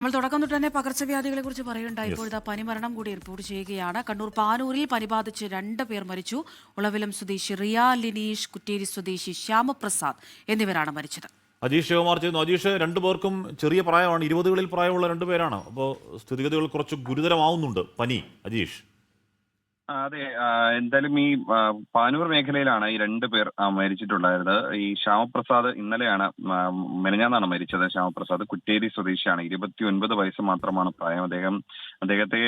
നമ്മൾ തുടക്കം തൊട്ട് തന്നെ പകർച്ചവ്യാധികളെ കുറിച്ച് പറയുണ്ടായി. ഇപ്പോഴത്തെ പനിമരണം കൂടി റിപ്പോർട്ട് ചെയ്യുകയാണ്. കണ്ണൂർ പാനൂരിൽ പനി ബാധിച്ച് 2 പേർ മരിച്ചു. ഉളവിലം സ്വദേശി റിയ ലിനീഷ്, കുറ്റേരി സ്വദേശി ശ്യാമപ്രസാദ് എന്നിവരാണ് മരിച്ചത്. അജീഷ് ശിവകുമാർ ചെയ്യുന്നു. അജീഷ്, 2 പേർക്കും ചെറിയ പ്രായമാണ്, 20കളിൽ പ്രായമുള്ള 2 പേരാണ്. അപ്പോൾ സ്ഥിതിഗതികൾ കുറച്ച് ഗുരുതരമാവുന്നുണ്ട് പനി. അജീഷ്, അതെ, എന്തായാലും ഈ പാനൂർ മേഖലയിലാണ് ഈ 2 പേർ മരിച്ചിട്ടുണ്ടായത്. ഈ ശ്യാമപ്രസാദ് ഇന്നലെയാണ് മെനഞ്ഞാന്നാണ് മരിച്ചത്. ശ്യാമപ്രസാദ് കുറ്റേരി സ്വദേശിയാണ്. 29 വയസ്സ് മാത്രമാണ് പ്രായം. അദ്ദേഹത്തെ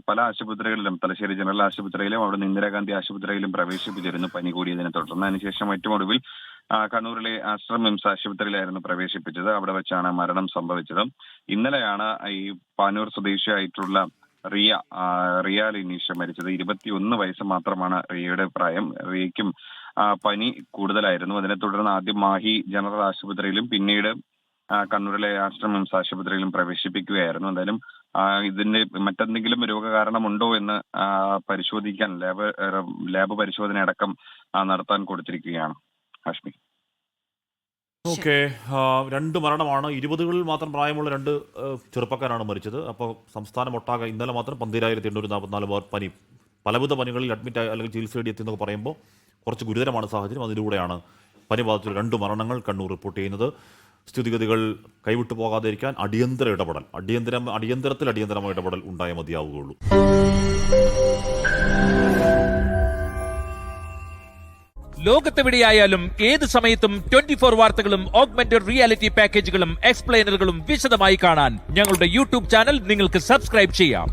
പല ആശുപത്രികളിലും, തലശ്ശേരി ജനറൽ ആശുപത്രിയിലും അവിടുന്ന് ഇന്ദിരാഗാന്ധി ആശുപത്രിയിലും പ്രവേശിപ്പിച്ചിരുന്നു പനി കൂടിയതിനെ തുടർന്ന്. അതിനുശേഷം ഏറ്റവും ഒടുവിൽ കണ്ണൂരിലെ ആശ്രം മിംസ് ആശുപത്രിയിലായിരുന്നു പ്രവേശിപ്പിച്ചത്. അവിടെ വെച്ചാണ് മരണം സംഭവിച്ചത്. ഇന്നലെയാണ് ഈ പാനൂർ സ്വദേശിയായിട്ടുള്ള റിയ ലിനീഷ് മരിച്ചത്. 21 വയസ്സ് മാത്രമാണ് റിയയുടെ പ്രായം. റിയയ്ക്കും പനി കൂടുതലായിരുന്നു. അതിനെ തുടർന്ന് ആദ്യം മാഹി ജനറൽ ആശുപത്രിയിലും പിന്നീട് കണ്ണൂരിലെ ആശ്രം മിംസ് ആശുപത്രിയിലും പ്രവേശിപ്പിക്കുകയായിരുന്നു. എന്തായാലും ഇതിന്റെ മറ്റെന്തെങ്കിലും രോഗകാരണമുണ്ടോ എന്ന് പരിശോധിക്കാൻ ലാബ് പരിശോധന അടക്കം നടത്താൻ കൊടുത്തിരിക്കുകയാണ്. ഹാഷ്മി, ഓക്കെ. 2 മരണമാണ്. 20കളിൽ മാത്രം പ്രായമുള്ള 2 ചെറുപ്പക്കാരാണ് മരിച്ചത്. അപ്പോൾ സംസ്ഥാനം ഒട്ടാകെ ഇന്നലെ മാത്രം 12,844 പേർ പനി, പലവിധ പനികളിൽ അഡ്മിറ്റ് അല്ലെങ്കിൽ ചികിത്സ തേടി എത്തിയെന്നൊക്കെ പറയുമ്പോൾ കുറച്ച് ഗുരുതരമാണ് സാഹചര്യം. അതിലൂടെയാണ് പനി ബാധിച്ച 2 മരണങ്ങൾ കണ്ണൂർ റിപ്പോർട്ട് ചെയ്യുന്നത്. സ്ഥിതിഗതികൾ കൈവിട്ടു പോകാതിരിക്കാൻ അടിയന്തര ഇടപെടൽ, അടിയന്തരമായ ഇടപെടൽ ഉണ്ടായേ മതിയാവുകയുള്ളൂ. ലോകത്തെവിടെയായാലും ഏത് സമയത്തും 24 വാർത്തകളും ഓഗ്മെന്റഡ് റിയാലിറ്റി പാക്കേജുകളും എക്സ്പ്ലെയിനറുകളും വിശദമായി കാണാൻ ഞങ്ങളുടെ യൂട്യൂബ് ചാനൽ നിങ്ങൾക്ക് സബ്സ്ക്രൈബ് ചെയ്യാം.